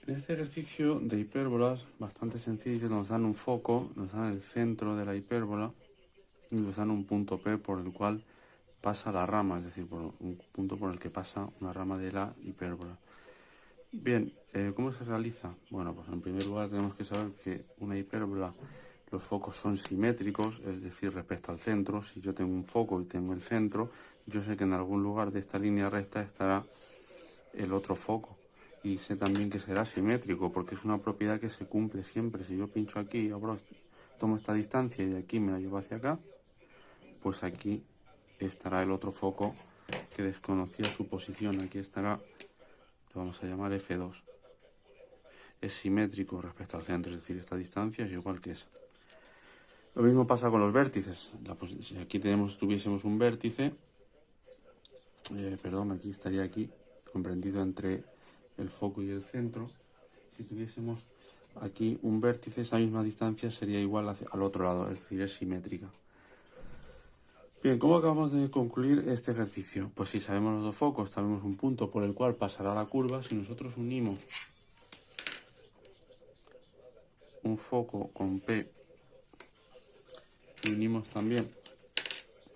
En este ejercicio de hipérbolas, bastante sencillo, nos dan un foco, nos dan el centro de la hipérbola y nos dan un punto P por el cual pasa la rama, es decir, por un punto por el que pasa una rama de la hipérbola. Bien, ¿cómo se realiza? Bueno, pues en primer lugar tenemos que saber que una hipérbola, los focos son simétricos, es decir, respecto al centro. Si yo tengo un foco y tengo el centro, yo sé que en algún lugar de esta línea recta estará el otro foco. Y sé también que será simétrico, porque es una propiedad que se cumple siempre. Si yo pincho aquí, tomo esta distancia y de aquí me la llevo hacia acá, pues aquí estará el otro foco que desconocía su posición. Aquí estará, lo vamos a llamar F2. Es simétrico respecto al centro, es decir, esta distancia es igual que esa. Lo mismo pasa con los vértices. Si aquí tuviésemos un vértice, aquí estaría aquí, comprendido entre el foco y el centro. Si tuviésemos aquí un vértice, esa misma distancia sería igual al otro lado, es decir, es simétrica. Bien, ¿cómo acabamos de concluir este ejercicio? Pues si sabemos los dos focos, sabemos un punto por el cual pasará la curva. Si nosotros unimos un foco con P y unimos también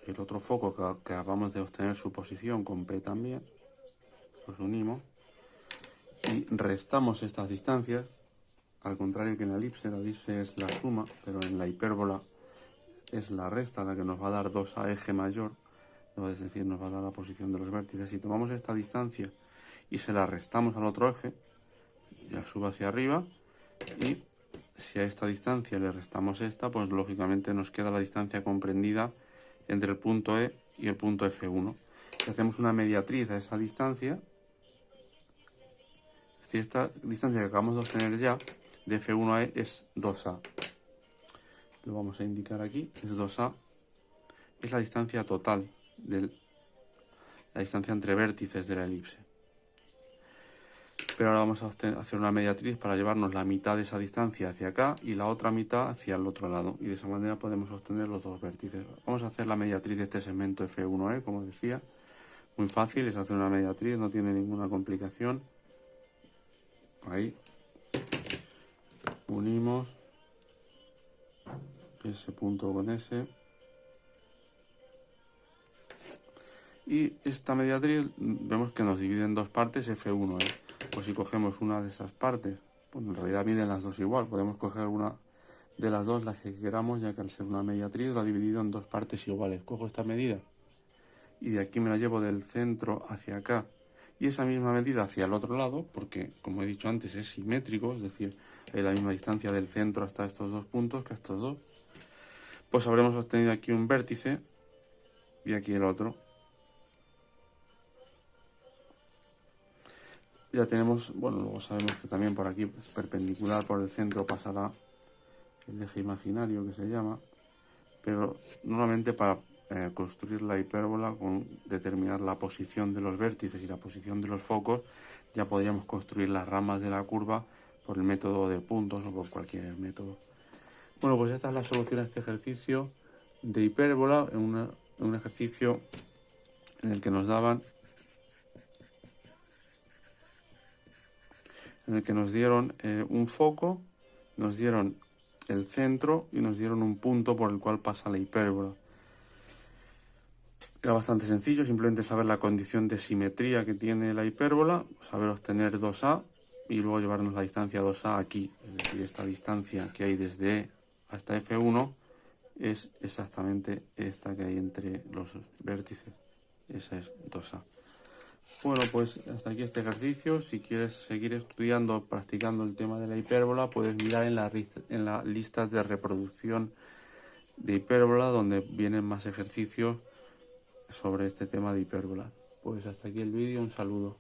el otro foco que acabamos de obtener su posición con P también, los unimos y restamos estas distancias, al contrario que en la elipse es la suma, pero en la hipérbola es la resta la que nos va a dar 2A eje mayor, es decir, nos va a dar la posición de los vértices. Si tomamos esta distancia y se la restamos al otro eje, ya sube hacia arriba, y si a esta distancia le restamos esta, pues lógicamente nos queda la distancia comprendida entre el punto E y el punto F1. Si hacemos una mediatriz a esa distancia, es decir, esta distancia que acabamos de obtener ya, de F1 a E, es 2A. Lo vamos a indicar aquí, es 2A. Es la distancia total, la distancia entre vértices de la elipse. Pero ahora vamos a hacer una mediatriz para llevarnos la mitad de esa distancia hacia acá y la otra mitad hacia el otro lado. Y de esa manera podemos obtener los dos vértices. Vamos a hacer la mediatriz de este segmento F1E, como decía. Muy fácil, es hacer una mediatriz, no tiene ninguna complicación. Ahí. Unimos ese punto con ese. Y esta mediatriz vemos que nos divide en dos partes F1E. Pues si cogemos una de esas partes, pues en realidad miden las dos igual. Podemos coger una de las dos, las que queramos, ya que al ser una mediatriz lo ha dividido en dos partes iguales. Cojo esta medida y de aquí me la llevo del centro hacia acá y esa misma medida hacia el otro lado, porque como he dicho antes es simétrico, es decir, hay la misma distancia del centro hasta estos dos puntos que estos dos. Pues habremos obtenido aquí un vértice y aquí el otro. Ya tenemos, bueno, luego sabemos que también por aquí, perpendicular por el centro, pasará el eje imaginario que se llama, pero normalmente para construir la hipérbola, con determinar la posición de los vértices y la posición de los focos, ya podríamos construir las ramas de la curva por el método de puntos o por cualquier método. Bueno, pues esta es la solución a este ejercicio de hipérbola, en un ejercicio en el que nos dieron un foco, nos dieron el centro y nos dieron un punto por el cual pasa la hipérbola. Era bastante sencillo, simplemente saber la condición de simetría que tiene la hipérbola, saber obtener 2A y luego llevarnos la distancia 2A aquí. Es decir, esta distancia que hay desde E hasta F1 es exactamente esta que hay entre los vértices. Esa es 2A. Bueno, pues hasta aquí este ejercicio. Si quieres seguir estudiando, practicando el tema de la hipérbola, puedes mirar en la lista de reproducción de hipérbola, donde vienen más ejercicios sobre este tema de hipérbola. Pues hasta aquí el vídeo, un saludo.